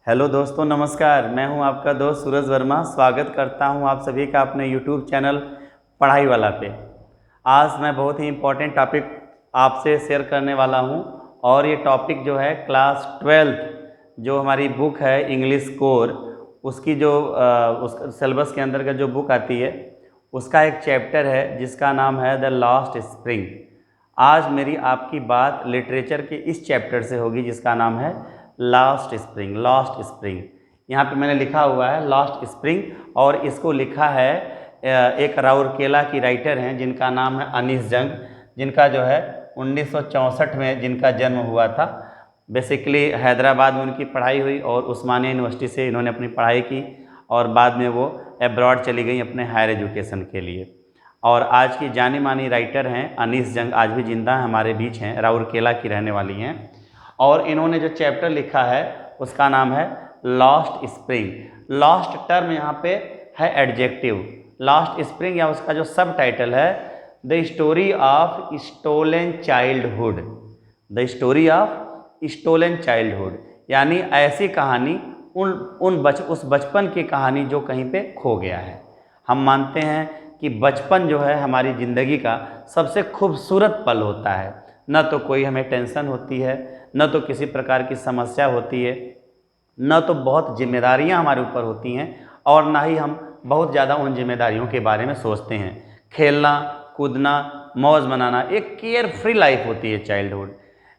Hello दोस्तों, नमस्कार। मैं हूं आपका दोस्त सूरज वर्मा। स्वागत करता हूं आप सभी का अपने यूट्यूब चैनल पढ़ाई वाला पे। आज मैं बहुत ही इम्पोर्टेंट टॉपिक आपसे शेयर करने वाला हूं और ये टॉपिक जो है क्लास 12th जो हमारी बुक है इंग्लिश कोर, उसकी जो उस सिलेबस के अंदर का जो बुक आती है उसका एक चैप्टर है जिसका नाम है द लास्ट स्प्रिंग। आज मेरी आपकी बात लिटरेचर के इस चैप्टर से होगी जिसका नाम है लास्ट स्प्रिंग। लास्ट स्प्रिंग यहाँ पे मैंने लिखा हुआ है लास्ट स्प्रिंग, और इसको लिखा है एक राउरकेला की राइटर हैं जिनका नाम है अनीस जंग, जिनका जो है 1964 में जिनका जन्म हुआ था। बेसिकली हैदराबाद में उनकी पढ़ाई हुई और उस्मानिया यूनिवर्सिटी से इन्होंने अपनी पढ़ाई की और बाद में वो अब्रॉड चली गई अपने हायर एजुकेशन के लिए। और आज की जानी मानी राइटर हैं अनीस जंग, आज भी जिंदा हैं, हमारे बीच हैं, राउरकेला की रहने वाली हैं। और इन्होंने जो चैप्टर लिखा है उसका नाम है लास्ट स्प्रिंग। लास्ट टर्म यहाँ पे है एडजेक्टिव। लास्ट स्प्रिंग या उसका जो सब टाइटल है the story of stolen childhood. The story of stolen childhood यानी ऐसी कहानी उस बचपन की कहानी जो कहीं पे खो गया है। हम मानते हैं कि बचपन जो है हमारी ज़िंदगी का सबसे खूबसूरत पल होता है। न तो कोई हमें टेंशन होती है, न तो किसी प्रकार की समस्या होती है, न तो बहुत जिम्मेदारियां हमारे ऊपर होती हैं, और ना ही हम बहुत ज़्यादा उन जिम्मेदारियों के बारे में सोचते हैं। खेलना कूदना मौज मनाना एक केयर फ्री लाइफ होती है चाइल्डहुड।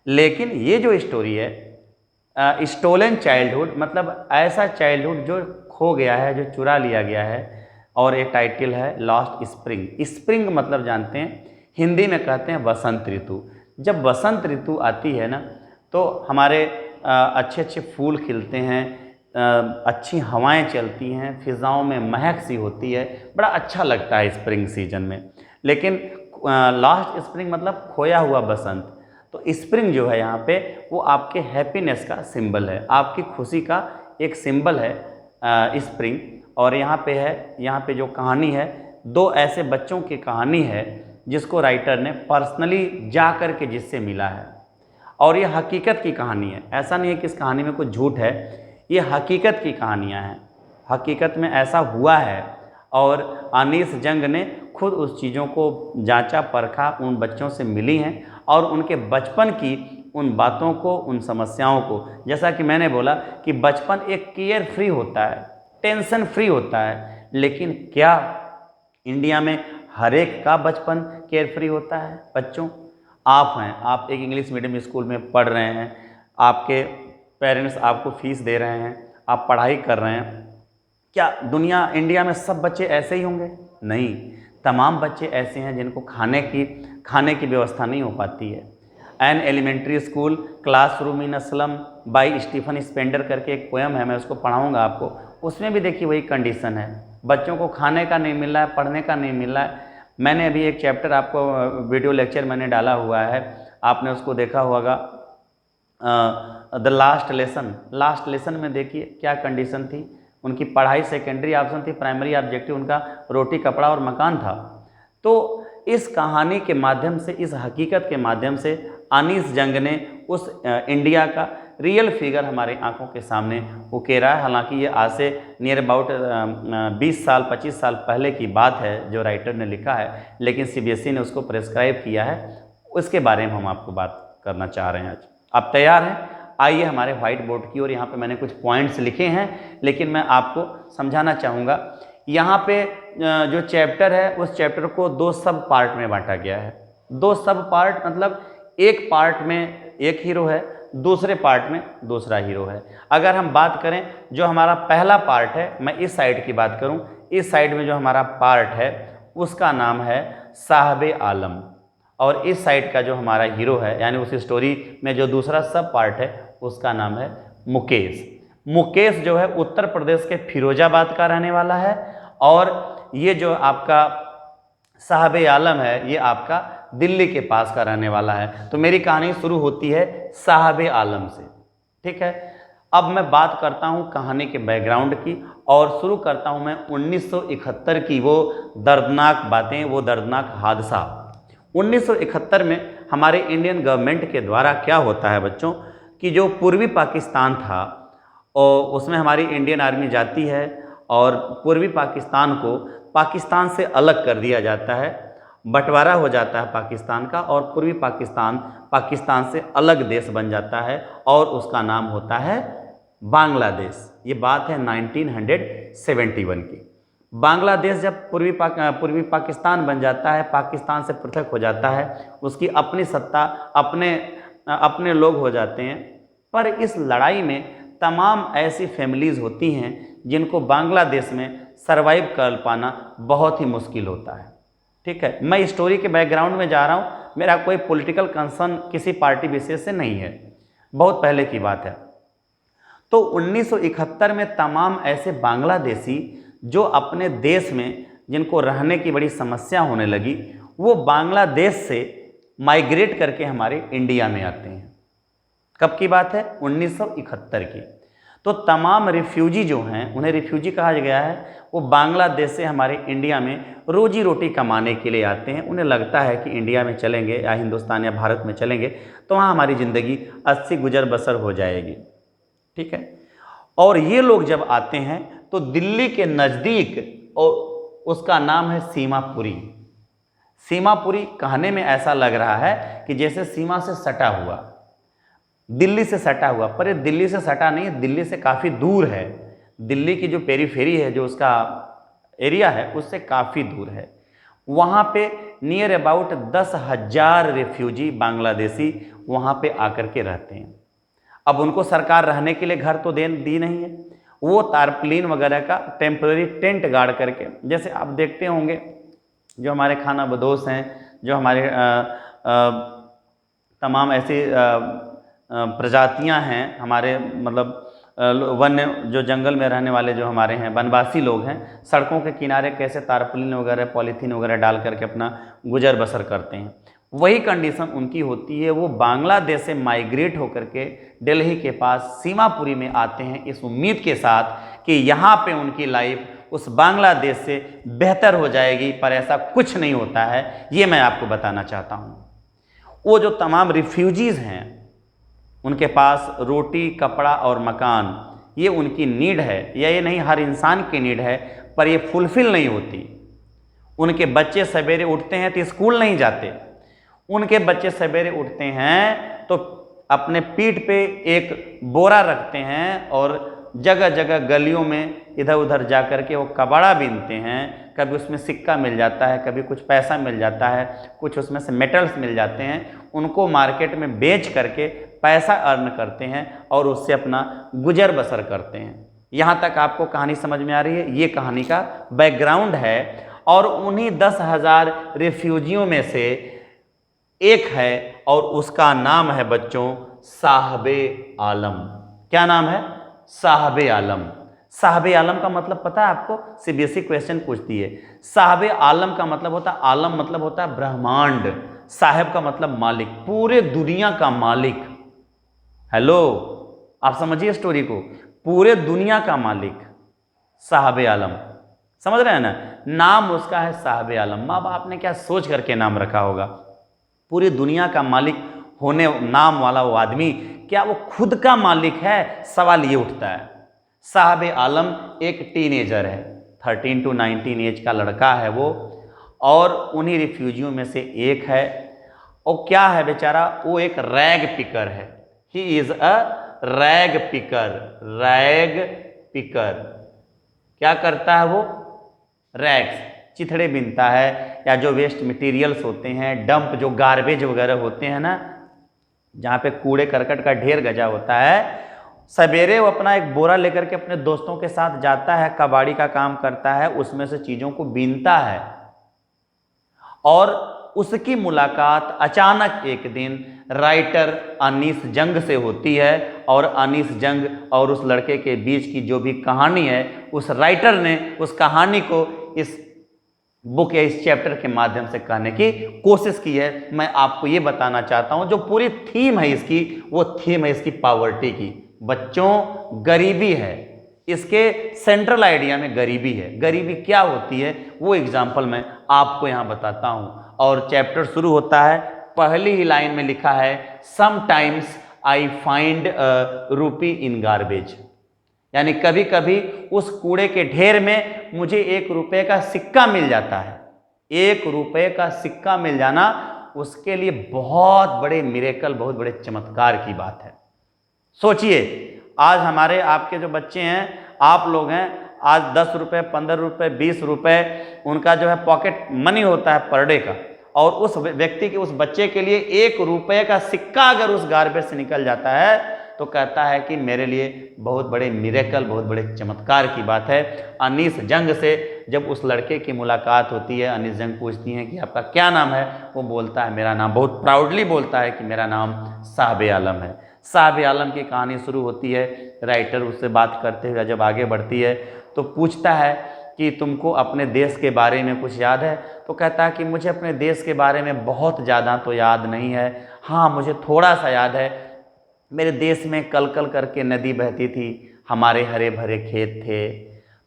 लेकिन ये जो स्टोरी है स्टोलन चाइल्डहुड मतलब ऐसा चाइल्डहुड जो खो गया है, जो चुरा लिया गया है। और एक टाइटल है लास्ट स्प्रिंग। स्प्रिंग मतलब जानते हैं, हिंदी में कहते हैं बसंत ऋतु। जब बसंत ऋतु आती है ना तो हमारे अच्छे अच्छे फूल खिलते हैं, अच्छी हवाएं चलती हैं, फिज़ाओं में महक सी होती है, बड़ा अच्छा लगता है स्प्रिंग सीजन में। लेकिन लास्ट स्प्रिंग मतलब खोया हुआ बसंत। तो स्प्रिंग जो है यहाँ पे वो आपके हैप्पीनेस का सिंबल है, आपकी खुशी का एक सिंबल है स्प्रिंग। और यहाँ पे जो कहानी है, दो ऐसे बच्चों की कहानी है जिसको राइटर ने पर्सनली जा कर के जिससे मिला है। और ये हकीकत की कहानी है, ऐसा नहीं है कि इस कहानी में कुछ झूठ है, ये हकीकत की कहानियाँ हैं, हकीकत में ऐसा हुआ है। और अनीस जंग ने खुद उस चीज़ों को जांचा परखा, उन बच्चों से मिली हैं और उनके बचपन की उन बातों को, उन समस्याओं को, जैसा कि मैंने बोला कि बचपन एक केयर फ्री होता है, टेंशन फ्री होता है। लेकिन क्या इंडिया में हर एक का बचपन केयर फ्री होता है? बच्चों, आप हैं, आप एक इंग्लिश मीडियम स्कूल में पढ़ रहे हैं, आपके पेरेंट्स आपको फीस दे रहे हैं, आप पढ़ाई कर रहे हैं। क्या दुनिया इंडिया में सब बच्चे ऐसे ही होंगे? नहीं, तमाम बच्चे ऐसे हैं जिनको खाने की व्यवस्था नहीं हो पाती है। An elementary school classroom in a slum by Stephen Spender करके एक पोएम है, मैं उसको पढ़ाऊँगा आपको। उसमें भी देखिए वही कंडीशन है, बच्चों को खाने का नहीं मिल रहा है, पढ़ने का नहीं मिल रहा है। मैंने अभी एक चैप्टर आपको वीडियो लेक्चर मैंने डाला हुआ है, आपने उसको देखा होगा, the last lesson. Last lesson में देखिए क्या कंडीशन थी उनकी। पढ़ाई सेकेंडरी ऑप्शन थी, प्राइमरी ऑब्जेक्टिव उनका रोटी कपड़ा और मकान था। तो इस कहानी के माध्यम से, इस हकीकत के माध्यम से अनीस जंग ने उस इंडिया का रियल फिगर हमारे आंखों के सामने उकेरा है। हालांकि ये आज से नियर अबाउट 20 साल 25 साल पहले की बात है जो राइटर ने लिखा है, लेकिन सीबीएसई ने उसको प्रेस्क्राइब किया है। उसके बारे में हम आपको बात करना चाह रहे हैं आज। आप तैयार हैं? आइए हमारे व्हाइट बोर्ड की ओर। यहाँ पे मैंने कुछ पॉइंट्स लिखे हैं, लेकिन मैं आपको समझाना चाहूँगा। यहाँ पे जो चैप्टर है उस चैप्टर को दो सब पार्ट में बांटा गया है। दो सब पार्ट मतलब एक पार्ट में एक हीरो है, दूसरे पार्ट में दूसरा हीरो है। अगर हम बात करें जो हमारा पहला पार्ट है, मैं इस साइड की बात करूं, इस साइड में जो हमारा पार्ट है उसका नाम है साहबे आलम, और इस साइड का जो हमारा हीरो है यानी उस स्टोरी में जो दूसरा सब पार्ट है उसका नाम है मुकेश। मुकेश जो है उत्तर प्रदेश के फिरोजाबाद का रहने वाला है, और ये जो आपका साहबे आलम है ये आपका दिल्ली के पास का रहने वाला है। तो मेरी कहानी शुरू होती है साहबे आलम से, ठीक है। अब मैं बात करता हूँ कहानी के बैकग्राउंड की, और शुरू करता हूँ मैं 1971 की वो दर्दनाक बातें, वो दर्दनाक हादसा। 1971 में हमारे इंडियन गवर्नमेंट के द्वारा क्या होता है बच्चों, कि जो पूर्वी पाकिस्तान था और उसमें हमारी इंडियन आर्मी जाती है और पूर्वी पाकिस्तान को पाकिस्तान से अलग कर दिया जाता है, बंटवारा हो जाता है पाकिस्तान का, और पूर्वी पाकिस्तान पाकिस्तान से अलग देश बन जाता है और उसका नाम होता है बांग्लादेश। ये बात है 1971 की। बांग्लादेश जब पूर्वी पाकिस्तान बन जाता है, पाकिस्तान से पृथक हो जाता है, उसकी अपनी सत्ता, अपने लोग हो जाते हैं। पर इस लड़ाई में तमाम ऐसी फैमिलीज़ होती हैं जिनको बांग्लादेश में सरवाइव कर पाना बहुत ही मुश्किल होता है। ठीक है, मैं स्टोरी के बैकग्राउंड में जा रहा हूँ, मेरा कोई पॉलिटिकल कंसर्न किसी पार्टी विशेष से नहीं है, बहुत पहले की बात है। तो 1971 में तमाम ऐसे बांग्लादेशी जो अपने देश में जिनको रहने की बड़ी समस्या होने लगी, वो बांग्लादेश से माइग्रेट करके हमारे इंडिया में आते हैं। कब की बात है? 1971 की। तो तमाम रिफ्यूजी जो हैं, उन्हें रिफ्यूजी कहा गया है, वो बांग्लादेश से हमारे इंडिया में रोजी रोटी कमाने के लिए आते हैं। उन्हें लगता है कि इंडिया में चलेंगे या हिंदुस्तान या भारत में चलेंगे तो वहाँ हमारी ज़िंदगी अच्छी गुजर बसर हो जाएगी। ठीक है, और ये लोग जब आते हैं तो दिल्ली के नज़दीक, और उसका नाम है सीमापुरी। सीमापुरी कहने में ऐसा लग रहा है कि जैसे सीमा से सटा हुआ, दिल्ली से सटा हुआ, पर ये दिल्ली से सटा नहीं है, दिल्ली से काफ़ी दूर है। दिल्ली की जो पेरीफेरी है, जो उसका एरिया है, उससे काफ़ी दूर है। वहाँ पे नियर अबाउट 10,000 रिफ्यूजी बांग्लादेशी वहाँ पे आकर के रहते हैं। अब उनको सरकार रहने के लिए घर तो दी नहीं है, वो तारप्लिन वगैरह का टेम्पररी टेंट गाड़ करके, जैसे आप देखते होंगे जो हमारे खाना बदोश हैं, जो हमारे तमाम ऐसी प्रजातियां हैं, हमारे मतलब वन्य जो जंगल में रहने वाले जो हमारे हैं वनवासी लोग हैं, सड़कों के किनारे कैसे तारप्लिन वगैरह पॉलीथीन वगैरह डाल करके अपना गुजर बसर करते हैं, वही कंडीशन उनकी होती है। वो बांग्लादेश से माइग्रेट होकर के दिल्ली के पास सीमापुरी में आते हैं इस उम्मीद के साथ कि यहाँ पे उनकी लाइफ उस बांग्लादेश से बेहतर हो जाएगी, पर ऐसा कुछ नहीं होता है। ये मैं आपको बताना चाहता हूँ। वो जो तमाम रिफ्यूजीज़ हैं उनके पास रोटी, कपड़ा और मकान, ये उनकी नीड है, या ये नहीं हर इंसान की नीड है, पर ये फुलफिल नहीं होती। उनके बच्चे सवेरे उठते हैं तो स्कूल नहीं जाते, उनके बच्चे सवेरे उठते हैं तो अपने पीठ पे एक बोरा रखते हैं और जगह जगह गलियों में इधर उधर जा कर के वो कबाड़ा बीनते हैं। कभी उसमें सिक्का मिल जाता है, कभी कुछ पैसा मिल जाता है, कुछ उसमें से मेटल्स मिल जाते हैं, उनको मार्केट में बेच करके पैसा अर्न करते हैं और उससे अपना गुजर बसर करते हैं। यहाँ तक आपको कहानी समझ में आ रही है? ये कहानी का बैकग्राउंड है। और उन्हीं 10,000 रिफ्यूजियों में से एक है और उसका नाम है बच्चों साहबे आलम। क्या नाम है? साहबे आलम। साहबे आलम का मतलब पता है आपको? सीबीएसई क्वेश्चन पूछती है। साहबे आलम का मतलब होता है, आलम मतलब होता है ब्रह्मांड, साहब का मतलब मालिक, पूरे दुनिया का मालिक। हेलो, आप समझिए स्टोरी को, पूरे दुनिया का मालिक साहबे आलम, समझ रहे हैं ना? नाम उसका है साहबे आलम। माँ बाप ने क्या सोच करके नाम रखा होगा? पूरी दुनिया का मालिक होने नाम वाला वो आदमी, क्या वो खुद का मालिक है? सवाल ये उठता है। साहबे आलम एक टीनेजर है, 13 to 19 एज का लड़का है वो, और उन्हीं रिफ्यूजियों में से एक है। और क्या है बेचारा? वो एक रैग पिकर है। He is a rag picker. Rag picker क्या करता है वो? रैग्स, चिथड़े बीनता है, या जो वेस्ट मटेरियल्स होते हैं, डंप जो गार्बेज वगैरह होते हैं ना, जहाँ पे कूड़े करकट का ढेर गजा होता है, सवेरे वो अपना एक बोरा लेकर के अपने दोस्तों के साथ जाता है, कबाड़ी का काम करता है, उसमें से चीज़ों को बीनता है। और उसकी मुलाकात अचानक एक दिन राइटर अनीस जंग से होती है, और अनीस जंग और उस लड़के के बीच की जो भी कहानी है, उस राइटर ने उस कहानी को इस बुक या इस चैप्टर के माध्यम से कहने की कोशिश की है। मैं आपको ये बताना चाहता हूँ, जो पूरी थीम है इसकी, वो थीम है इसकी पॉवर्टी की। बच्चों, गरीबी है, इसके सेंट्रल आइडिया में गरीबी है। गरीबी क्या होती है वो एग्जाम्पल मैं आपको यहाँ बताता हूँ। और चैप्टर शुरू होता है, पहली ही लाइन में लिखा है, sometimes I find rupee in garbage. यानी कभी कभी उस कूड़े के ढेर में मुझे 1 रुपये का सिक्का मिल जाता है। 1 रुपये का सिक्का मिल जाना उसके लिए बहुत बड़े मिरेकल, बहुत बड़े चमत्कार की बात है। सोचिए, आज हमारे आपके जो बच्चे हैं, आप लोग हैं, आज 10 रुपये, 15 रुपये, 20 रुपये उनका जो है पॉकेट मनी होता है पर डे का, और उस व्यक्ति के, उस बच्चे के लिए 1 रुपये का सिक्का अगर उस गार्बेज से निकल जाता है तो कहता है कि मेरे लिए बहुत बड़े मिरेकल, बहुत बड़े चमत्कार की बात है। अनीस जंग से जब उस लड़के की मुलाकात होती है, अनीस जंग पूछती हैं कि आपका क्या नाम है, वो बोलता है मेरा नाम, बहुत प्राउडली बोलता है कि मेरा नाम साहब आलम है। साहब आलम की कहानी शुरू होती है। राइटर उससे बात करते हुए जब आगे बढ़ती है तो पूछता है कि तुमको अपने देश के बारे में कुछ याद है? तो कहता है कि मुझे अपने देश के बारे में बहुत ज़्यादा तो याद नहीं है, हाँ मुझे थोड़ा सा याद है। मेरे देश में कल कल करके नदी बहती थी, हमारे हरे भरे खेत थे,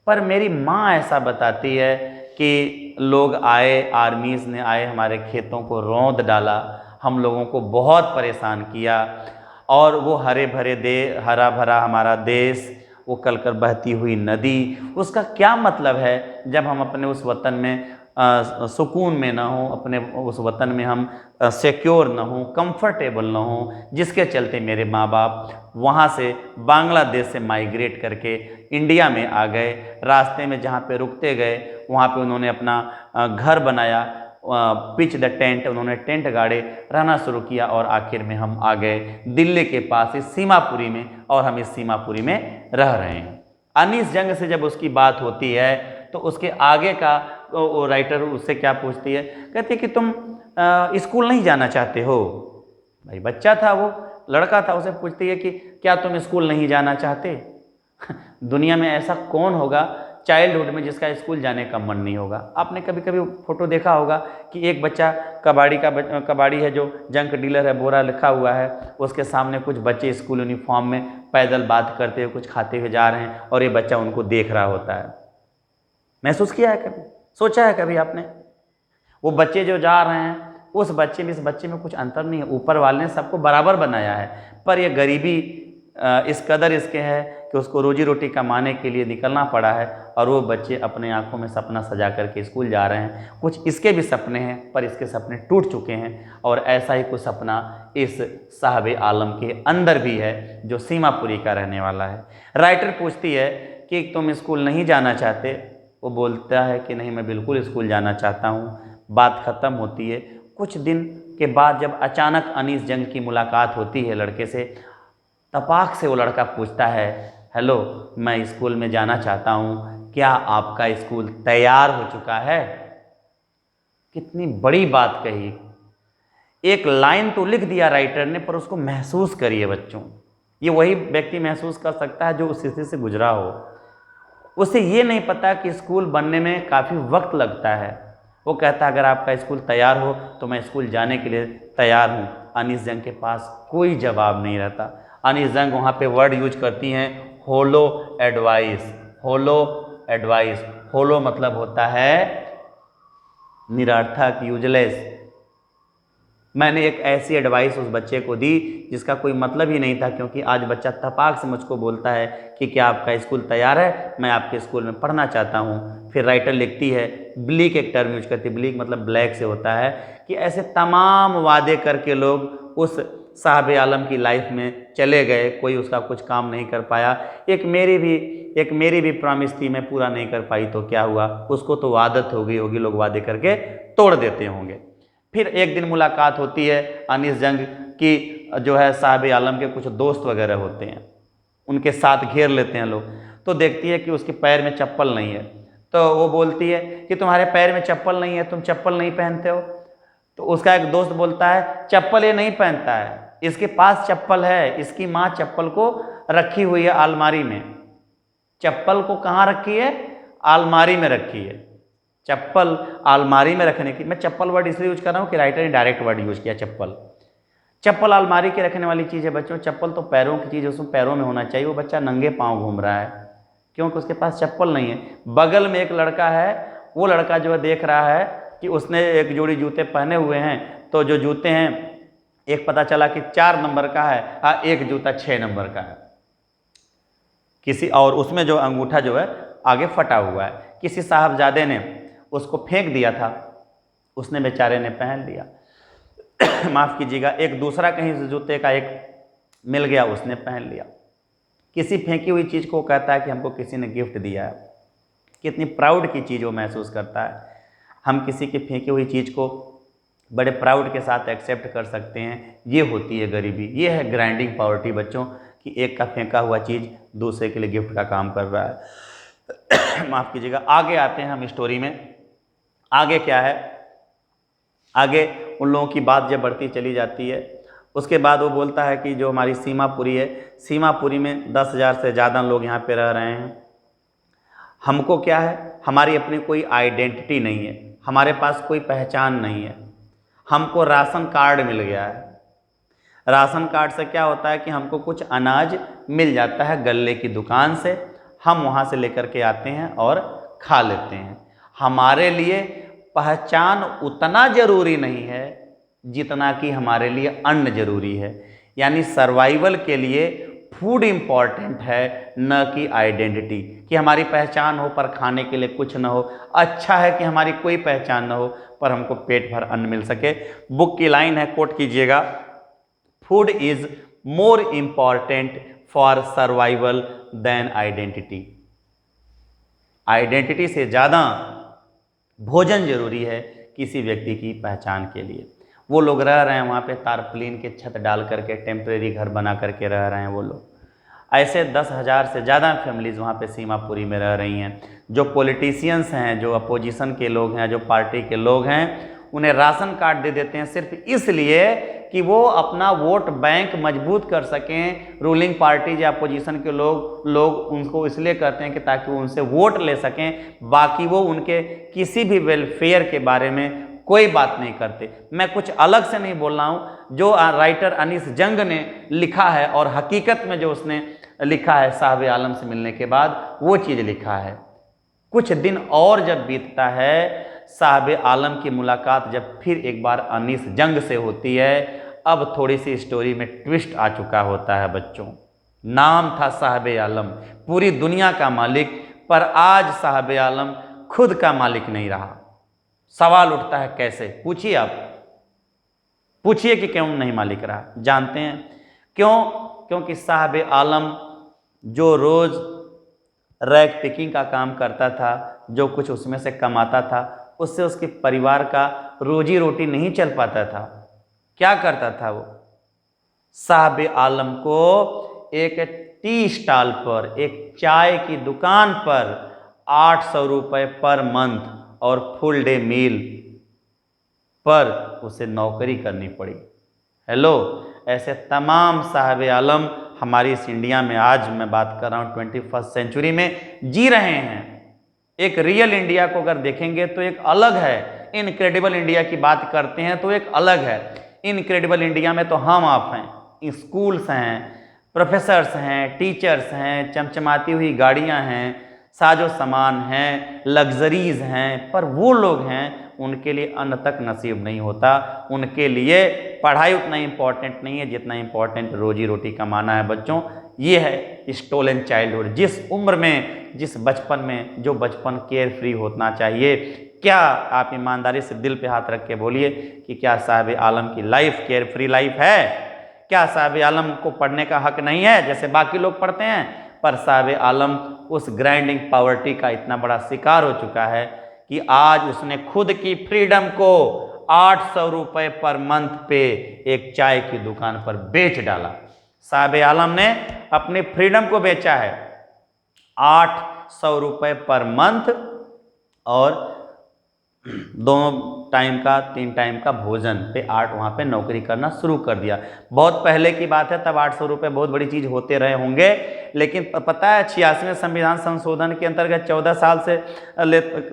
पर मेरी माँ ऐसा बताती है कि लोग आए, आर्मीज़ ने आए, हमारे खेतों को रौंद डाला, हम लोगों को बहुत परेशान किया, और वो हरे भरे हरा भरा हमारा देश, वो कल कर बहती हुई नदी, उसका क्या मतलब है जब हम अपने उस वतन में सुकून में ना हो, अपने उस वतन में हम सिक्योर ना हो, कंफर्टेबल ना हो, जिसके चलते मेरे माँ बाप वहाँ से बांग्लादेश से माइग्रेट करके इंडिया में आ गए। रास्ते में जहाँ पे रुकते गए वहाँ पे उन्होंने अपना घर बनाया, पिच द टेंट, उन्होंने टेंट गाड़े, रहना शुरू किया, और आखिर में हम आ गए दिल्ली के पास इस सीमापुरी में, और हम इस सीमापुरी में रह रहे हैं। अनीस जंग से जब उसकी बात होती है तो उसके आगे का वो राइटर उससे क्या पूछती है, कहती है कि तुम स्कूल नहीं जाना चाहते हो? भाई बच्चा था वो, लड़का था, उसे पूछती है कि क्या तुम स्कूल नहीं जाना चाहते? दुनिया में ऐसा कौन होगा चाइल्डहुड में जिसका स्कूल जाने का मन नहीं होगा? आपने कभी कभी फोटो देखा होगा कि एक बच्चा कबाड़ी है, जो जंक डीलर है, बोरा लिखा हुआ है, उसके सामने कुछ बच्चे स्कूल यूनिफॉर्म में पैदल बात करते हुए, कुछ खाते हुए जा रहे हैं, और ये बच्चा उनको देख रहा होता है। महसूस किया है कभी? सोचा है कभी आपने? वो बच्चे जो जा रहे हैं, उस बच्चे में इस बच्चे में कुछ अंतर नहीं है, ऊपर वाले ने सबको बराबर बनाया है, पर ये गरीबी इस कदर इसके है कि उसको रोजी रोटी कमाने के लिए निकलना पड़ा है, और वो बच्चे अपने आंखों में सपना सजा करके स्कूल जा रहे हैं। कुछ इसके भी सपने हैं, पर इसके सपने टूट चुके हैं, और ऐसा ही कुछ सपना इस साहब आलम के अंदर भी है, जो सीमापुरी का रहने वाला है। राइटर पूछती है कि तुम स्कूल नहीं जाना चाहते? वो बोलता है कि नहीं, मैं बिल्कुल स्कूल जाना चाहता हूँ। बात ख़त्म होती है। कुछ दिन के बाद जब अचानक अनीस जंग की मुलाकात होती है लड़के से, तपाक से वो लड़का पूछता है, हेलो, मैं स्कूल में जाना चाहता हूँ, क्या आपका स्कूल तैयार हो चुका है? कितनी बड़ी बात कही। एक लाइन तो लिख दिया राइटर ने, पर उसको महसूस करिए बच्चों। ये वही व्यक्ति महसूस कर सकता है जो उस स्थिति से गुजरा हो। उसे ये नहीं पता कि स्कूल बनने में काफ़ी वक्त लगता है। वो कहता है अगर आपका स्कूल तैयार हो तो मैं स्कूल जाने के लिए तैयार हूँ। अनीस जंग के पास कोई जवाब नहीं रहता। अनीस जंग वहाँ पे वर्ड यूज करती हैं, होलो एडवाइस। होलो एडवाइस, होलो मतलब होता है निरर्थक, यूजलेस। मैंने एक ऐसी एडवाइस उस बच्चे को दी जिसका कोई मतलब ही नहीं था, क्योंकि आज बच्चा तपाक से मुझको बोलता है कि क्या आपका स्कूल तैयार है, मैं आपके स्कूल में पढ़ना चाहता हूँ। फिर राइटर लिखती है, ब्लीक एक टर्म यूज करती है, ब्लीक मतलब ब्लैक से होता है, कि ऐसे तमाम वादे करके लोग उस साहब आलम की लाइफ में चले गए, कोई उसका कुछ काम नहीं कर पाया। एक मेरी भी प्रॉमिस थी, मैं पूरा नहीं कर पाई तो क्या हुआ, उसको तो आदत हो गई होगी, लोग वादे करके तोड़ देते होंगे। फिर एक दिन मुलाकात होती है अनीस जंग की, जो है साहब आलम के कुछ दोस्त वगैरह होते हैं, उनके साथ घेर लेते हैं लोग। तो देखती है कि उसके पैर में चप्पल नहीं है, तो वो बोलती है कि तुम्हारे पैर में चप्पल नहीं है, तुम चप्पल नहीं पहनते हो? तो उसका एक दोस्त बोलता है, चप्पल ये नहीं पहनता है, इसके पास चप्पल है, इसकी माँ चप्पल को रखी हुई है अलमारी में। चप्पल को कहाँ रखी है? अलमारी में रखी है। चप्पल अलमारी में रखने की, मैं चप्पल वर्ड इसलिए यूज कर रहा हूँ कि राइटर ने डायरेक्ट वर्ड यूज किया चप्पल। चप्पल अलमारी के रखने वाली चीज़ है बच्चों। चप्पल तो पैरों की चीज़ है, उसमें पैरों में होना चाहिए। वो बच्चा नंगे पाँव घूम रहा है क्योंकि उसके पास चप्पल नहीं है। बगल में एक लड़का है, वो लड़का जो है देख रहा है कि उसने एक जोड़ी जूते पहने हुए हैं, तो जो जूते हैं एक पता चला कि 4 नंबर का है, एक जूता 6 नंबर का है। किसी और उसमें जो अंगूठा जो है आगे फटा हुआ है, किसी साहबजादे ने उसको फेंक दिया था, उसने बेचारे ने पहन लिया। माफ़ कीजिएगा, एक दूसरा कहीं से जूते का एक मिल गया, उसने पहन लिया। किसी फेंकी हुई चीज़ को कहता है कि हमको किसी ने गिफ्ट दिया है। कितनी प्राउड की चीज़ वो महसूस करता है। हम किसी की फेंकी हुई चीज़ को बड़े प्राउड के साथ एक्सेप्ट कर सकते हैं। ये होती है गरीबी, ये है ग्राइंडिंग पॉवर्टी बच्चों, कि एक का फेंका हुआ चीज़ दूसरे के लिए गिफ्ट का काम कर रहा है। माफ़ कीजिएगा, आगे आते हैं हम स्टोरी में। आगे क्या है, आगे उन लोगों की बात जब बढ़ती चली जाती है, उसके बाद वो बोलता है कि जो हमारी सीमापुरी है, सीमापुरी में 10,000 से ज़्यादा लोग यहाँ पे रह रहे हैं। हमको क्या है, हमारी अपनी कोई आइडेंटिटी नहीं है, हमारे पास कोई पहचान नहीं है। हमको राशन कार्ड मिल गया है। राशन कार्ड से क्या होता है कि हमको कुछ अनाज मिल जाता है गल्ले की दुकान से, हम वहाँ से लेकर के आते हैं और खा लेते हैं। हमारे लिए पहचान उतना ज़रूरी नहीं है जितना कि हमारे लिए अन्न जरूरी है। यानी सर्वाइवल के लिए फूड इम्पॉर्टेंट है, न कि आइडेंटिटी, कि हमारी पहचान हो पर खाने के लिए कुछ न हो। अच्छा है कि हमारी कोई पहचान न हो पर हमको पेट भर अन्न मिल सके। बुक की लाइन है, कोट कीजिएगा, food is more important for survival than identity. Identity से ज़्यादा भोजन जरूरी है किसी व्यक्ति की पहचान के लिए। वो लोग रह रहे हैं वहाँ पे तारप्लिन के छत डाल करके, टेम्परेरी घर बना करके रह रहे हैं वो लोग। ऐसे 10,000 से ज़्यादा फैमिलीज़ वहाँ पे सीमापुरी में रह रही हैं। जो पॉलिटिशियंस हैं, जो अपोजिशन के लोग हैं, जो पार्टी के लोग हैं, उन्हें राशन कार्ड दे देते हैं सिर्फ इसलिए कि वो अपना वोट बैंक मजबूत कर सकें। रूलिंग पार्टी या अपोजिशन के लोग उनको इसलिए करते हैं कि ताकि वो उनसे वोट ले सकें। बाकी वो उनके किसी भी वेलफेयर के बारे में कोई बात नहीं करते। मैं कुछ अलग से नहीं बोल रहा हूँ, जो राइटर अनीस जंग ने लिखा है और हकीकत में जो उसने लिखा है साहब आलम से मिलने के बाद, वो चीज़ लिखा है। कुछ दिन और जब बीतता है, साहब आलम की मुलाकात जब फिर एक बार अनीस जंग से होती है, अब थोड़ी सी स्टोरी में ट्विस्ट आ चुका होता है बच्चों। नाम था साहब आलम, पूरी दुनिया का मालिक, पर आज साहब आलम खुद का मालिक नहीं रहा। सवाल उठता है कैसे? पूछिए, आप पूछिए कि क्यों नहीं मालिक रहा। जानते हैं क्यों? क्योंकि साहब आलम जो रोज रैग पिकिंग का काम करता था, जो कुछ उसमें से कमाता था, उससे उसके परिवार का रोजी रोटी नहीं चल पाता था। क्या करता था वो? साहब आलम को एक टी स्टॉल पर, एक चाय की दुकान पर 800 रुपये पर मंथ और फुल डे मील पर उसे नौकरी करनी पड़ी। हेलो, ऐसे तमाम साहब आलम हमारी इस इंडिया में, आज मैं बात कर रहा हूँ 21st सेंचुरी में जी रहे हैं। एक रियल इंडिया को अगर देखेंगे तो एक अलग है। इनक्रेडिबल इंडिया की बात करते हैं तो एक अलग है। इनक्रेडिबल इंडिया में तो हम आप हैं, स्कूल्स हैं, प्रोफेसर्स हैं, टीचर्स हैं, चमचमाती हुई गाड़ियां हैं, साजो सामान हैं, लग्जरीज हैं, पर वो लोग हैं उनके लिए अन्न तक नसीब नहीं होता। उनके लिए पढ़ाई उतना इम्पोर्टेंट नहीं है जितना इम्पोर्टेंट रोजी रोटी कमाना है बच्चों। ये है स्टोलन चाइल्डहुड। जिस उम्र में, जिस बचपन में, जो बचपन केयर फ्री होना चाहिए, क्या आप ईमानदारी से दिल पे हाथ रख के बोलिए कि क्या साहब आलम की लाइफ केयर फ्री लाइफ है? क्या साहब आलम को पढ़ने का हक नहीं है जैसे बाकी लोग पढ़ते हैं? पर साहब आलम उस ग्राइंडिंग पॉवर्टी का इतना बड़ा शिकार हो चुका है कि आज उसने खुद की फ्रीडम को 800 रुपये पर मंथ पे एक चाय की दुकान पर बेच डाला। साहब आलम ने अपनी फ्रीडम को बेचा है 800 रुपये पर मंथ और 2 टाइम का, 3 टाइम का भोजन पे वहाँ पे नौकरी करना शुरू कर दिया। बहुत पहले की बात है, तब 800 रुपये बहुत बड़ी चीज़ होते रहे होंगे। लेकिन पता है 86वें संविधान संशोधन के अंतर्गत 14 साल से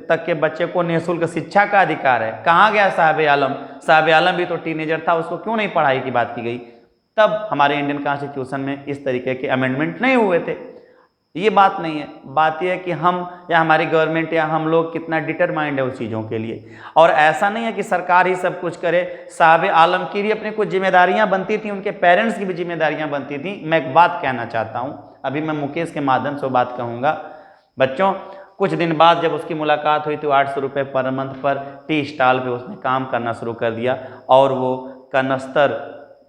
तक के बच्चे को निःशुल्क शिक्षा का अधिकार है। कहाँ गया साहब आलम? साहब आलम भी तो टीनेजर था, उसको क्यों नहीं पढ़ाई की बात की गई? तब हमारे इंडियन कॉन्स्टिट्यूशन में इस तरीके के अमेंडमेंट नहीं हुए थे। ये बात नहीं है, बात यह है कि हम या हमारी गवर्नमेंट या हम लोग कितना डिटरमाइंड है उस चीज़ों के लिए। और ऐसा नहीं है कि सरकार ही सब कुछ करे। साहब आलम की भी अपनी कुछ जिम्मेदारियां बनती थी, उनके पेरेंट्स की भी जिम्मेदारियां बनती थी। मैं एक बात कहना चाहता हूँ, अभी मैं मुकेश के माध्यम से बात कहूँगा। बच्चों, कुछ दिन बाद जब उसकी मुलाकात हुई तो 800 रुपये पर मंथ पर टी स्टॉल पे उसने काम करना शुरू कर दिया और वो कनस्तर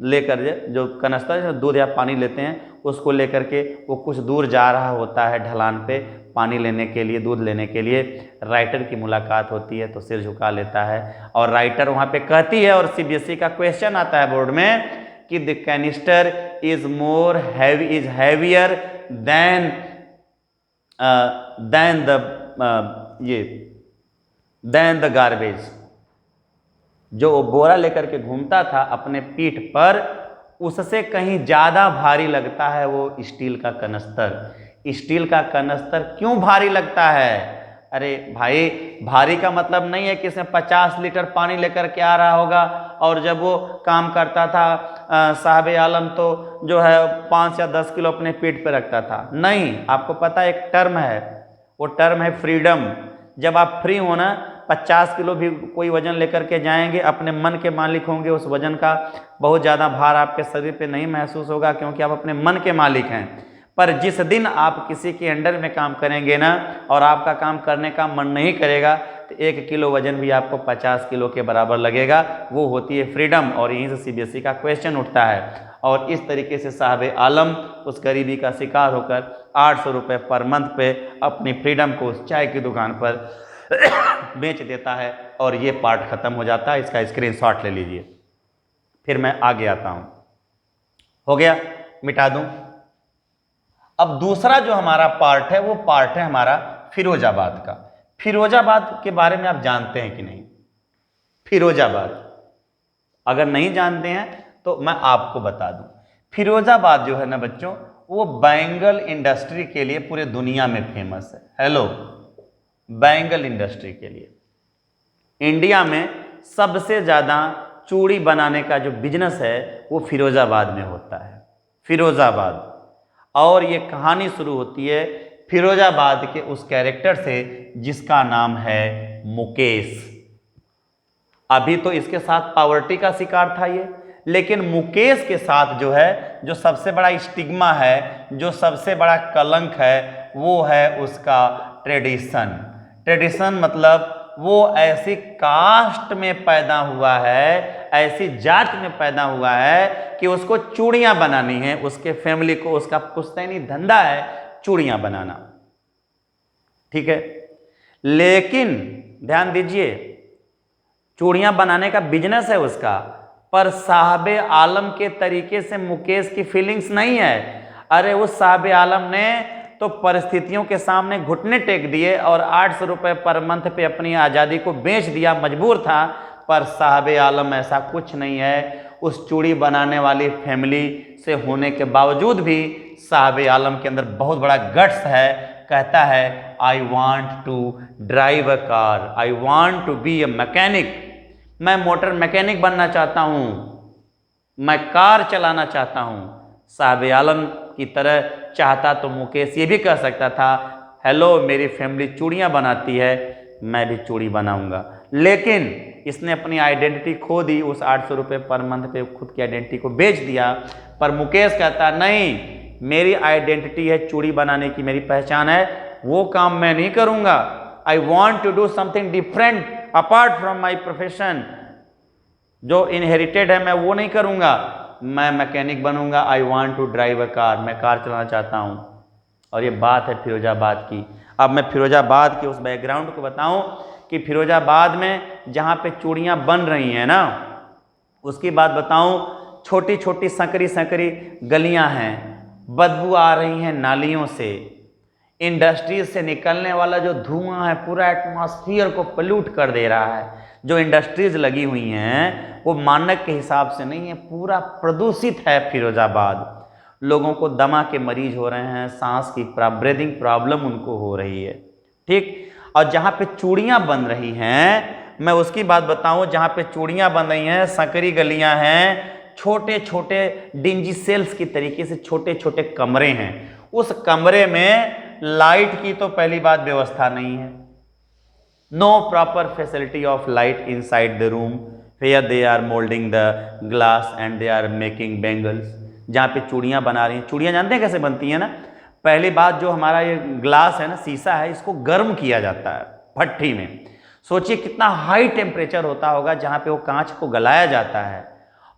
लेकर, जो कनस्तर जो दूध या पानी लेते हैं उसको लेकर के वो कुछ दूर जा रहा होता है ढलान पे पानी लेने के लिए, दूध लेने के लिए। राइटर की मुलाकात होती है तो सिर झुका लेता है और राइटर वहाँ पे कहती है, और सीबीएसई का क्वेश्चन आता है बोर्ड में कि the canister is more heavy, is heavier than than the garbage. जो वो बोरा लेकर के घूमता था अपने पीठ पर, उससे कहीं ज़्यादा भारी लगता है वो स्टील का कनस्तर। स्टील का कनस्तर क्यों भारी लगता है? अरे भाई, भारी का मतलब नहीं है कि इसमें 50 लीटर पानी लेकर के आ रहा होगा और जब वो काम करता था साहब आलम तो जो है 5 या 10 किलो अपने पीठ पे रखता था। नहीं, आपको पता है एक टर्म है, वो टर्म है फ्रीडम। जब आप फ्री हो ना, 50 किलो भी कोई वजन लेकर के जाएंगे, अपने मन के मालिक होंगे, उस वजन का बहुत ज़्यादा भार आपके शरीर पे नहीं महसूस होगा क्योंकि आप अपने मन के मालिक हैं। पर जिस दिन आप किसी के अंडर में काम करेंगे ना और आपका काम करने का मन नहीं करेगा तो 1 किलो वजन भी आपको 50 किलो के बराबर लगेगा। वो होती है फ्रीडम, और यहीं से सीबीएसई का क्वेश्चन उठता है। और इस तरीके से साहब आलम उस गरीबी का शिकार होकर 800 रुपये पर मंथ पे अपनी फ्रीडम को उस चाय की दुकान पर बेच देता है और ये पार्ट खत्म हो जाता है। इसका स्क्रीनशॉट ले लीजिए। फिर मैं आगे आता हूं। हो गया, मिटा दूं। अब दूसरा जो हमारा पार्ट है वो पार्ट है हमारा फिरोजाबाद का। फिरोजाबाद के बारे में आप जानते हैं कि नहीं? फिरोजाबाद अगर नहीं जानते हैं तो मैं आपको बता दूं। फिरोजाबाद जो है ना बच्चों, वो बैंगल इंडस्ट्री के लिए पूरे दुनिया में फेमस है। हेलो, बैंगल इंडस्ट्री के लिए इंडिया में सबसे ज़्यादा चूड़ी बनाने का जो बिजनेस है वो फिरोजाबाद में होता है। फिरोजाबाद। और ये कहानी शुरू होती है फिरोजाबाद के उस कैरेक्टर से जिसका नाम है मुकेश। अभी तो इसके साथ पॉवर्टी का शिकार था ये, लेकिन मुकेश के साथ जो है, जो सबसे बड़ा स्टिग्मा है, जो सबसे बड़ा कलंक है, वो है उसका ट्रेडिशन। ट्रेडिशन मतलब वो ऐसी कास्ट में पैदा हुआ है, ऐसी जात में पैदा हुआ है कि उसको चूड़ियां बनानी है। उसके फैमिली को, उसका पुश्तैनी धंधा है चूड़ियां बनाना। ठीक है, लेकिन ध्यान दीजिए, चूड़ियां बनाने का बिजनेस है उसका, पर साहब आलम के तरीके से मुकेश की फीलिंग्स नहीं है। अरे उस साहब आलम ने तो परिस्थितियों के सामने घुटने टेक दिए और 800 रुपये पर मंथ पे अपनी आज़ादी को बेच दिया, मजबूर था। पर साहब आलम ऐसा कुछ नहीं है। उस चूड़ी बनाने वाली फैमिली से होने के बावजूद भी साहब आलम के अंदर बहुत बड़ा गट्स है। कहता है I want to drive a car, I want to be a mechanic. मैं मोटर मैकेनिक बनना चाहता हूँ, मैं कार चलाना चाहता हूँ। साहब आलम की तरह चाहता तो मुकेश ये भी कह सकता था, हेलो मेरी फैमिली चूड़ियाँ बनाती है, मैं भी चूड़ी बनाऊंगा। लेकिन इसने अपनी आइडेंटिटी खो दी। उस 800 रुपये पर मंथ पे खुद की आइडेंटिटी को बेच दिया। पर मुकेश कहता नहीं, मेरी आइडेंटिटी है चूड़ी बनाने की, मेरी पहचान है, वो काम मैं नहीं करूंगा। I want to do something different apart from my profession. जो इनहेरिटेड है मैं वो नहीं करूंगा, मैं मैकेनिक बनूंगा। I want to drive a car, मैं कार चलाना चाहता हूं। और ये बात है फिरोजाबाद की। अब मैं फिरोजाबाद के उस बैकग्राउंड को बताऊं कि फिरोजाबाद में जहां पे चूड़ियां बन रही हैं ना, उसकी बात बताऊं। छोटी छोटी संकरी संकरी गलियां हैं, बदबू आ रही हैं नालियों से। इंडस्ट्रीज से निकलने वाला जो धुआं है पूरा एटमॉस्फेयर को पोल्यूट कर दे रहा है। जो इंडस्ट्रीज लगी हुई हैं वो मानक के हिसाब से नहीं है, पूरा प्रदूषित है फिरोजाबाद। लोगों को दमा के मरीज हो रहे हैं, सांस की ब्रीदिंग प्रॉब्लम उनको हो रही है। ठीक। और जहाँ पे चूड़ियाँ बन रही हैं, मैं उसकी बात बताऊँ, जहाँ पे चूड़ियाँ बन रही हैं, संकरी गलियाँ हैं, छोटे छोटे डिंजी सेल्स की तरीके से छोटे छोटे कमरे हैं। उस कमरे में लाइट की तो पहली बात व्यवस्था नहीं है। No proper facility of light inside the room where they are moulding the glass and they are making bangles. जहाँ पे चूड़ियाँ बना रही हैं, चूड़ियाँ जानते हैं कैसे बनती हैं ना, पहली बात, जो हमारा ये ग्लास है ना, शीशा है, इसको गर्म किया जाता है भट्ठी में। सोचिए कितना हाई टेम्परेचर होता होगा जहाँ पे वो कांच को गलाया जाता है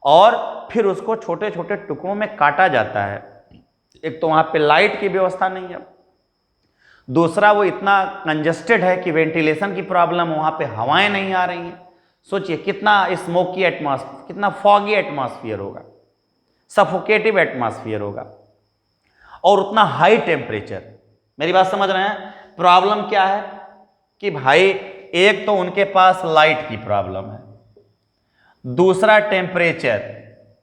और फिर उसको छोटे छोटे टुकड़ों में काटा जाता है। एक तो वहाँ पे लाइट की व्यवस्था नहीं है, दूसरा वो इतना कंजस्टेड है कि वेंटिलेशन की प्रॉब्लम, वहाँ पे हवाएं नहीं आ रही हैं। सोचिए कितना स्मोकी एटमॉस्फेयर, कितना फॉगी एटमॉस्फेयर होगा, सफोकेटिव एटमॉस्फेयर होगा और उतना हाई टेम्परेचर। मेरी बात समझ रहे हैं? प्रॉब्लम क्या है कि भाई एक तो उनके पास लाइट की प्रॉब्लम है, दूसरा टेम्परेचर,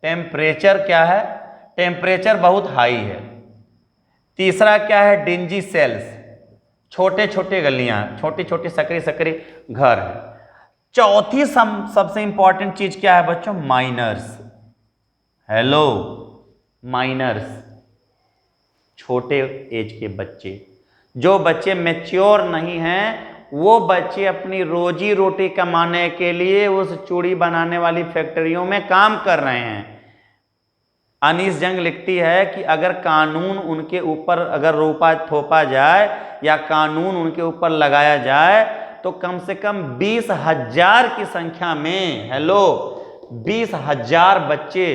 टेम्परेचर क्या है, टेम्परेचर बहुत हाई है, तीसरा क्या है, डिंजी सेल्स, छोटे छोटे गलियां, छोटी छोटी सकरी सकरी घर है, चौथी सबसे इंपॉर्टेंट चीज क्या है बच्चों, माइनर्स। हेलो, माइनर्स, छोटे एज के बच्चे, जो बच्चे मैच्योर नहीं हैं, वो बच्चे अपनी रोजी रोटी कमाने के लिए उस चूड़ी बनाने वाली फैक्ट्रियों में काम कर रहे हैं। अनीस जंग लिखती है कि अगर कानून उनके ऊपर अगर रोपा थोपा जाए या कानून उनके ऊपर लगाया जाए तो कम से कम 20,000 की संख्या में, हेलो, 20,000 बच्चे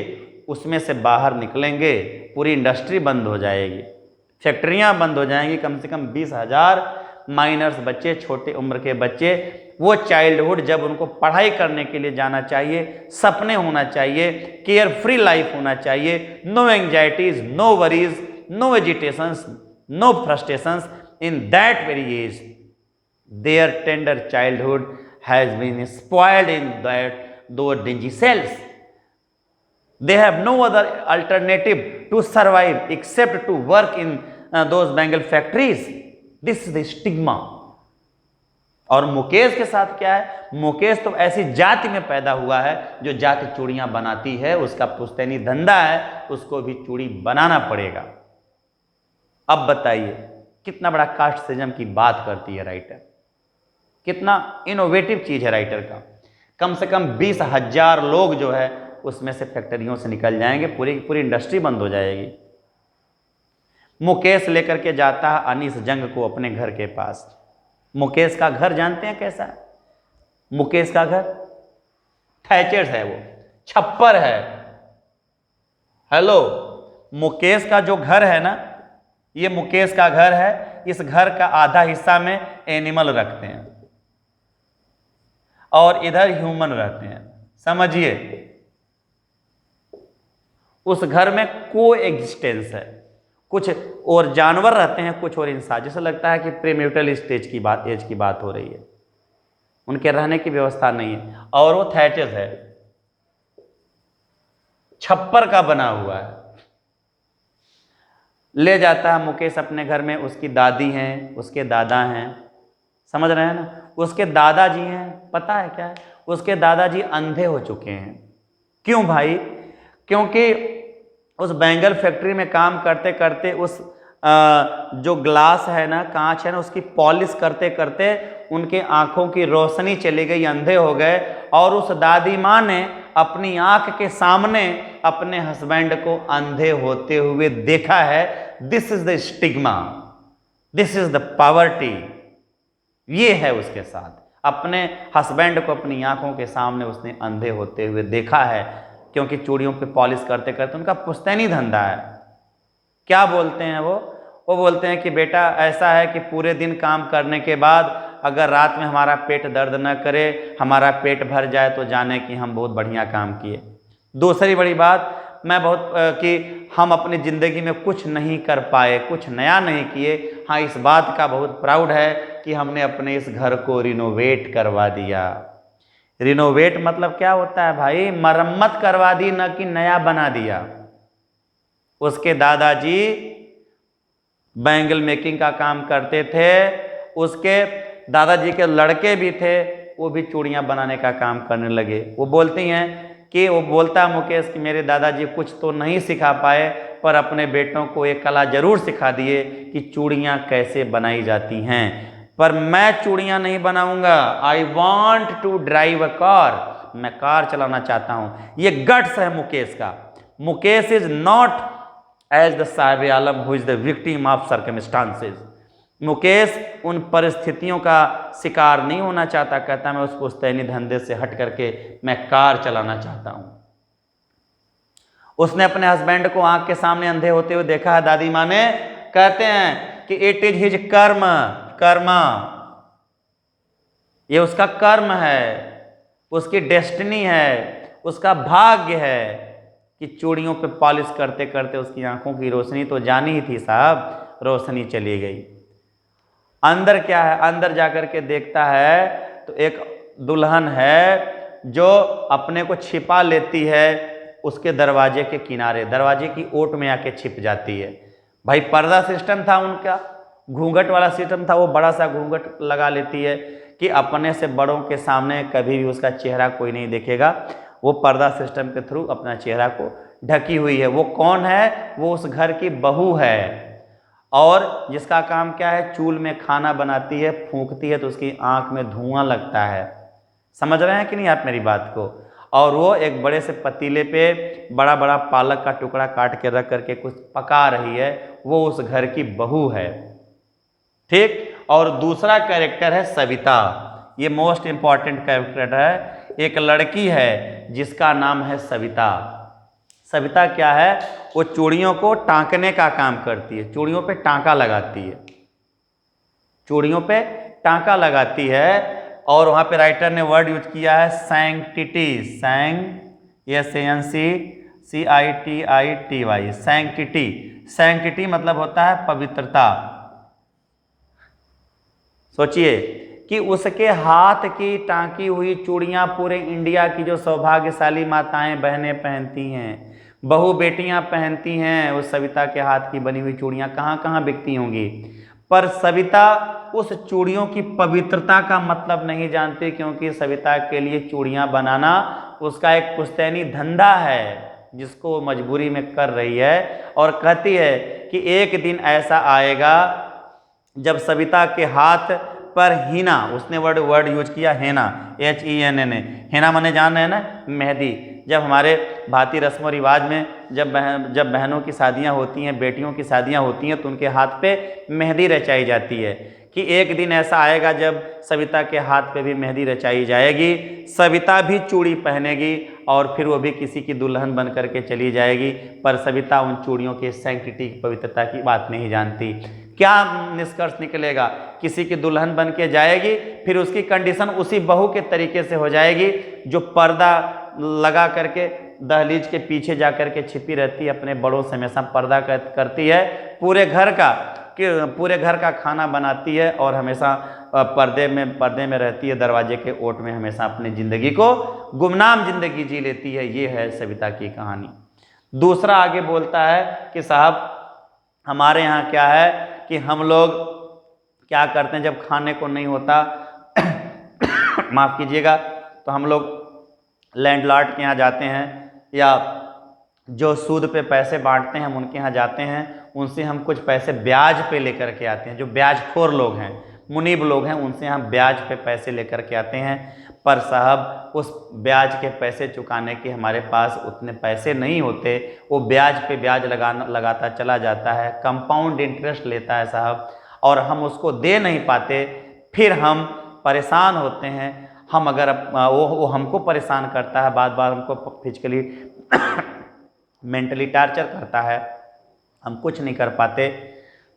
उसमें से बाहर निकलेंगे, पूरी इंडस्ट्री बंद हो जाएगी, फैक्ट्रियां बंद हो जाएंगी। कम से कम 20,000 माइनर्स बच्चे, छोटे उम्र के बच्चे, वो चाइल्डहुड जब उनको पढ़ाई करने के लिए जाना चाहिए, सपने होना चाहिए, केयर फ्री लाइफ होना चाहिए, no anxieties, no worries, no agitations, no frustrations, in that very age their tender childhood has been spoiled in those dingy cells. They have no other alternative to survive except to work in those Bengal factories. This is the stigma. और मुकेश के साथ क्या है, मुकेश तो ऐसी जाति में पैदा हुआ है जो जाति चूड़ियां बनाती है, उसका पुश्तैनी धंधा है, उसको भी चूड़ी बनाना पड़ेगा। अब बताइए कितना बड़ा कास्टिज्म की बात करती है राइटर, कितना इनोवेटिव चीज है राइटर का। कम से कम 20,000 लोग जो है उसमें से फैक्ट्रियों से निकल जाएंगे, पूरी इंडस्ट्री बंद हो जाएगी। मुकेश लेकर के जाता है अनीस जंग को अपने घर के पास। मुकेश का घर जानते हैं कैसा है? मुकेश का घर थैचर्स है, वो छप्पर है। हेलो, मुकेश का जो घर है ना, ये मुकेश का घर है। इस घर का आधा हिस्सा में एनिमल रखते हैं और इधर ह्यूमन रहते हैं, समझिए। उस घर में को एग्जिस्टेंस है, कुछ और जानवर रहते हैं, कुछ और इंसान। जैसे लगता है कि प्रीमेटल स्टेज की बात, एज की बात हो रही है। उनके रहने की व्यवस्था नहीं है और वो थैचेस है, छप्पर का बना हुआ है। ले जाता है मुकेश अपने घर में, उसकी दादी हैं, उसके दादा हैं, समझ रहे हैं ना। उसके दादाजी हैं, पता है क्या है, उसके दादाजी अंधे हो चुके हैं। क्यों भाई? क्योंकि उस बैंगल फैक्ट्री में काम करते करते उस जो ग्लास है ना, कांच है ना, उसकी पॉलिश करते करते उनके आंखों की रोशनी चली गई, अंधे हो गए। और उस दादी माँ ने अपनी आंख के सामने अपने हस्बैंड को अंधे होते हुए देखा है। This is the stigma, this is the poverty. ये है उसके साथ, अपने हस्बैंड को अपनी आंखों के सामने उसने अंधे होते हुए देखा है, क्योंकि चूड़ियों पे पॉलिश करते करते उनका पुश्तैनी धंधा है। क्या बोलते हैं वो बोलते हैं कि बेटा ऐसा है कि पूरे दिन काम करने के बाद अगर रात में हमारा पेट दर्द न करे, हमारा पेट भर जाए, तो जाने कि हम बहुत बढ़िया काम किए। दूसरी बड़ी बात, मैं बहुत कि हम अपनी ज़िंदगी में कुछ नहीं कर पाए, कुछ नया नहीं किए। हाँ, इस बात का बहुत प्राउड है कि हमने अपने इस घर को रिनोवेट करवा दिया। रिनोवेट मतलब क्या होता है भाई? मरम्मत करवा दी, न कि नया बना दिया। उसके दादाजी बैंगल मेकिंग का काम करते थे, उसके दादाजी के लड़के भी थे, वो भी चूड़ियाँ बनाने का काम करने लगे। वो बोलती हैं कि वो बोलता मुकेश कि मेरे दादाजी कुछ तो नहीं सिखा पाए, पर अपने बेटों को एक कला जरूर सिखा दिए कि चूड़ियाँ कैसे बनाई जाती हैं। पर मैं चूड़ियाँ नहीं बनाऊंगा, I want to drive a car, मैं कार चलाना चाहता हूँ। ये गट्स है मुकेश का। Mukesh is not as the Sahib Alam who is the victim of circumstances. Mukesh उन परिस्थितियों का शिकार नहीं होना चाहता, कहता मैं उस पुश्तैनी धंधे से हट करके मैं कार चलाना चाहता हूं। उसने अपने हस्बैंड को आंख के सामने अंधे होते हुए देखा है, दादी माँ ने, कहते हैं कि इट इज हिज कर्मा, ये उसका कर्म है, उसकी डेस्टिनी है, उसका भाग्य है कि चूड़ियों पे पॉलिश करते करते उसकी आंखों की रोशनी तो जानी ही थी साहब, रोशनी चली गई। अंदर क्या है, अंदर जाकर के देखता है तो एक दुल्हन है जो अपने को छिपा लेती है उसके दरवाजे के किनारे, दरवाजे की ओट में आके छिप जाती है। भाई पर्दा सिस्टम था उनका, घूंघट वाला सिस्टम था, वो बड़ा सा घूंघट लगा लेती है कि अपने से बड़ों के सामने कभी भी उसका चेहरा कोई नहीं देखेगा। वो पर्दा सिस्टम के थ्रू अपना चेहरा को ढकी हुई है। वो कौन है? वो उस घर की बहू है और जिसका काम क्या है, चूल्हे में खाना बनाती है, फूंकती है तो उसकी आंख में धुआं लगता है। समझ रहे हैं कि नहीं आप मेरी बात को? और वो एक बड़े से पतीले पे बड़ा बड़ा पालक का टुकड़ा काट के रख करके कुछ पका रही है, वो उस घर की बहू है। ठीक। और दूसरा कैरेक्टर है सविता, ये मोस्ट इंपॉर्टेंट कैरेक्टर है। एक लड़की है जिसका नाम है सविता। सविता क्या है? वो चूड़ियों को टांकने का काम करती है, चूड़ियों पे टांका लगाती है, चूड़ियों पे टांका लगाती है। और वहां पे राइटर ने वर्ड यूज किया है सैंक्टिटी, SANCTITY, सैंक्टिटी। सैंक्टिटी मतलब होता है पवित्रता। सोचिए कि उसके हाथ की टांकी हुई चूड़ियां पूरे इंडिया की जो सौभाग्यशाली माताएं बहनें पहनती हैं, बहू बेटियां पहनती हैं, उस सविता के हाथ की बनी हुई चूड़ियां कहाँ कहाँ बिकती होंगी। पर सविता उस चूड़ियों की पवित्रता का मतलब नहीं जानती, क्योंकि सविता के लिए चूड़ियां बनाना उसका एक पुश्तैनी धंधा है जिसको वो मजबूरी में कर रही है। और कहती है कि एक दिन ऐसा आएगा जब सविता के हाथ पर हीना, उसने वर्ड यूज किया हेना, HENNA, हेना माने जान रहे हैं ना, मेहंदी। जब हमारे भारतीय रस्म रिवाज में जब बहनों की शादियां होती हैं, बेटियों की शादियां होती हैं, तो उनके हाथ पे मेहंदी रचाई जाती है कि एक दिन ऐसा आएगा जब सविता के हाथ पे भी मेहंदी रचाई जाएगी, सविता भी चूड़ी पहनेगी और फिर वो भी किसी की दुल्हन बन करके चली जाएगी। पर सविता उन चूड़ियों के सैंक्टिटी की पवित्रता की बात नहीं जानती। क्या निष्कर्ष निकलेगा? किसी की दुल्हन बन के जाएगी, फिर उसकी कंडीशन उसी बहू के तरीके से हो जाएगी जो पर्दा लगा करके दहलीज के पीछे जा करके छिपी रहती है, अपने बड़ों से हमेशा पर्दा करती है, पूरे घर का खाना बनाती है और हमेशा पर्दे में रहती है, दरवाजे के ओट में हमेशा अपनी जिंदगी को गुमनाम जिंदगी जी लेती है। ये है सविता की कहानी। दूसरा आगे बोलता है कि साहब हमारे यहाँ क्या है कि हम लोग क्या करते हैं जब खाने को नहीं होता माफ़ कीजिएगा, तो हम लोग लैंडलॉर्ड के यहाँ जाते हैं या जो सूद पे पैसे बांटते हैं हम उनके यहाँ जाते हैं, उनसे हम कुछ पैसे ब्याज पे लेकर के आते हैं। जो ब्याजखोर लोग हैं, मुनीब लोग हैं, उनसे हम ब्याज पे पैसे लेकर के आते हैं। पर साहब उस ब्याज के पैसे चुकाने के हमारे पास उतने पैसे नहीं होते, वो ब्याज पे ब्याज लगाता चला जाता है, कंपाउंड इंटरेस्ट लेता है साहब, और हम उसको दे नहीं पाते। फिर हम परेशान होते हैं। हम अगर वो हमको परेशान करता है, बार बार हमको फिजिकली मेंटली टार्चर करता है, हम कुछ नहीं कर पाते।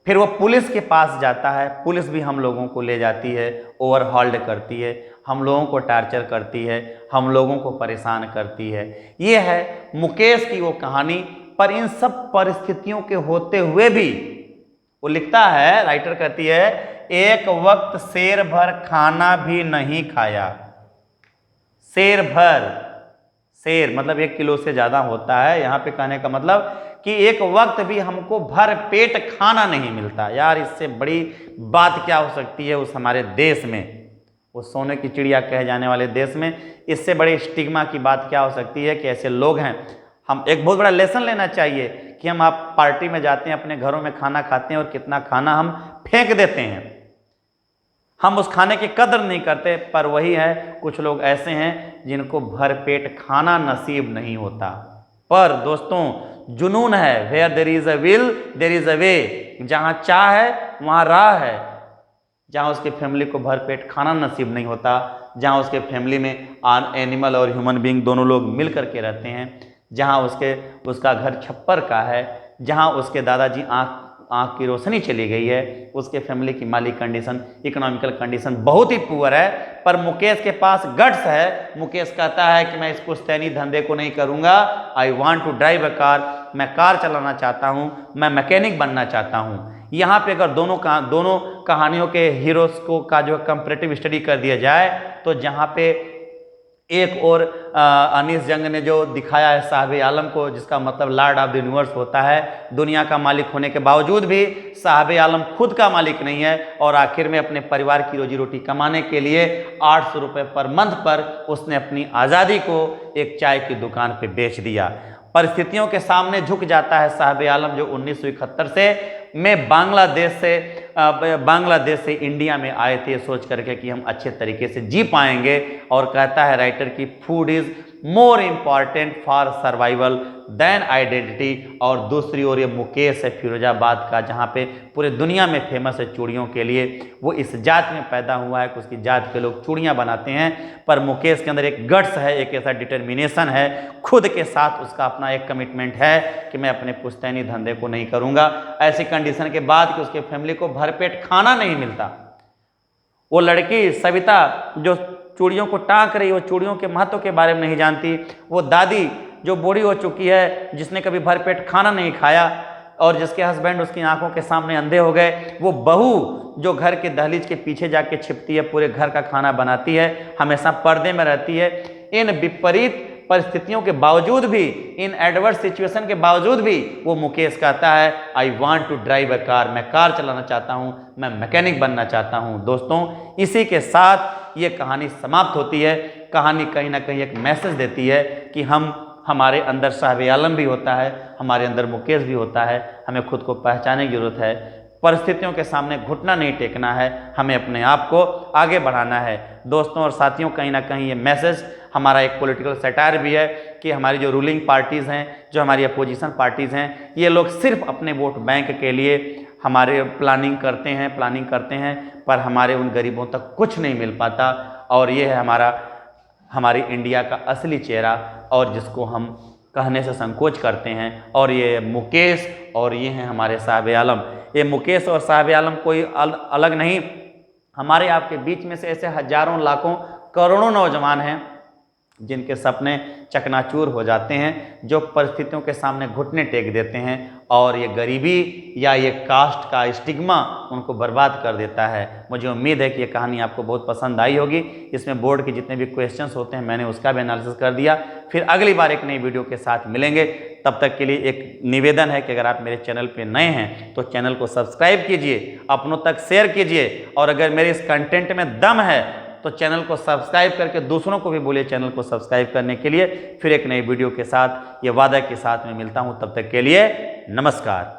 फिर वो पुलिस के पास जाता है, पुलिस भी हम लोगों को ले जाती है, ओवरहॉल्ड करती है, हम लोगों को टार्चर करती है, हम लोगों को परेशान करती है। ये है मुकेश की वो कहानी। पर इन सब परिस्थितियों के होते हुए भी वो लिखता है, राइटर कहती है, एक वक्त शेर भर खाना भी नहीं खाया। शेर भर, शेर मतलब 1 किलो से ज़्यादा होता है। यहाँ पे कहने का मतलब कि एक वक्त भी हमको भर पेट खाना नहीं मिलता। यार इससे बड़ी बात क्या हो सकती है उस हमारे देश में, उस सोने की चिड़िया कहे जाने वाले देश में, इससे बड़े स्टिग्मा की बात क्या हो सकती है कि ऐसे लोग हैं। हम एक बहुत बड़ा लेसन लेना चाहिए कि हम आप पार्टी में जाते हैं, अपने घरों में खाना खाते हैं और कितना खाना हम फेंक देते हैं, हम उस खाने की कदर नहीं करते। पर वही है, कुछ लोग ऐसे हैं जिनको भर पेट खाना नसीब नहीं होता। पर दोस्तों जुनून है। Where there is a will there is a way, जहाँ चाह है वहाँ राह है। जहाँ उसके फैमिली को भरपेट खाना नसीब नहीं होता, जहाँ उसके फैमिली में एनिमल और ह्यूमन बीइंग दोनों लोग मिल करके रहते हैं, जहाँ उसका घर छप्पर का है, जहाँ उसके दादाजी आँख की रोशनी चली गई है, उसके फैमिली की माली कंडीशन, इकोनॉमिकल कंडीशन बहुत ही पुअर है। पर मुकेश के पास गट्स है। मुकेश कहता है कि मैं इस पुश्तैनी धंधे को नहीं करूँगा, I want to drive a car, मैं कार चलाना चाहता हूँ, मैं मैकेनिक बनना चाहता हूँ। यहाँ पे अगर दोनों कहानियों के हीरोज का जो कंपैरेटिव स्टडी कर दिया जाए, तो जहाँ पे एक और अनीस जंग ने जो दिखाया है साहब आलम को, जिसका मतलब लॉर्ड ऑफ द यूनिवर्स होता है, दुनिया का मालिक होने के बावजूद भी साहब आलम खुद का मालिक नहीं है, और आखिर में अपने परिवार की रोजी रोटी कमाने के लिए 800 रुपये पर मंथ पर उसने अपनी आज़ादी को एक चाय की दुकान पे बेच दिया। परिस्थितियों के सामने झुक जाता है साहब आलम, जो 1971 से में बांग्लादेश से इंडिया में आए थे सोच करके कि हम अच्छे तरीके से जी पाएंगे, और कहता है राइटर की food is more important for survival than identity. और दूसरी ओर ये मुकेश है फिरोजाबाद का, जहाँ पे पूरे दुनिया में फेमस है चूड़ियों के लिए। वो इस जात में पैदा हुआ है कि उसकी जात के लोग चूड़ियाँ बनाते हैं, पर मुकेश के अंदर एक गट्स है, एक ऐसा डिटर्मिनेशन है, खुद के साथ उसका अपना एक कमिटमेंट है कि मैं अपने पुश्तैनी धंधे को नहीं करूँगा। ऐसी कंडीशन के बाद कि उसके फैमिली को भरपेट खाना नहीं मिलता। वो लड़की सविता जो चूड़ियों को टाँक रही, वो चूड़ियों के महत्व के बारे में नहीं जानती। वो दादी जो बूढ़ी हो चुकी है, जिसने कभी भरपेट खाना नहीं खाया, और जिसके हस्बैंड उसकी आंखों के सामने अंधे हो गए। वो बहू जो घर के दहलीज के पीछे जाके छिपती है, पूरे घर का खाना बनाती है, हमेशा पर्दे में रहती है। इन विपरीत परिस्थितियों के बावजूद भी, इन एडवर्स सिचुएशन के बावजूद भी, वो मुकेश कहता है I want to drive a car, मैं कार चलाना चाहता हूँ, मैं मैकेनिक बनना चाहता हूँ। दोस्तों, इसी के साथ ये कहानी समाप्त होती है। कहानी कहीं ना कहीं एक मैसेज देती है कि हमारे अंदर साहब आलम भी होता है, हमारे अंदर मुकेश भी होता है, हमें खुद को पहचानने की जरूरत है। परिस्थितियों के सामने घुटना नहीं टेकना है, हमें अपने आप को आगे बढ़ाना है। दोस्तों और साथियों, कहीं ना कहीं ये मैसेज हमारा एक पॉलिटिकल सटायर भी है कि हमारी जो रूलिंग पार्टीज़ हैं, जो हमारी अपोजिशन पार्टीज़ हैं, ये लोग सिर्फ अपने वोट बैंक के लिए हमारे प्लानिंग करते हैं, पर हमारे उन गरीबों तक कुछ नहीं मिल पाता। और ये है हमारी इंडिया का असली चेहरा, और जिसको हम कहने से संकोच करते हैं, और ये मुकेश और ये हैं हमारे साहब आलम। ये मुकेश और साहब आलम कोई अलग नहीं, हमारे आपके बीच में से ऐसे हजारों लाखों करोड़ों नौजवान हैं जिनके सपने चकनाचूर हो जाते हैं, जो परिस्थितियों के सामने घुटने टेक देते हैं, और ये गरीबी या ये कास्ट का स्टिग्मा उनको बर्बाद कर देता है। मुझे उम्मीद है कि ये कहानी आपको बहुत पसंद आई होगी। इसमें बोर्ड के जितने भी क्वेश्चंस होते हैं मैंने उसका भी एनालिसिस कर दिया। फिर अगली बार एक नई वीडियो के साथ मिलेंगे। तब तक के लिए एक निवेदन है कि अगर आप मेरे चैनल पर नए हैं तो चैनल को सब्सक्राइब कीजिए, अपनों तक शेयर कीजिए, और अगर मेरे इस कंटेंट में दम है तो चैनल को सब्सक्राइब करके दूसरों को भी बोलिए चैनल को सब्सक्राइब करने के लिए। फिर एक नई वीडियो के साथ, ये वादा के साथ मैं मिलता हूं। तब तक के लिए नमस्कार।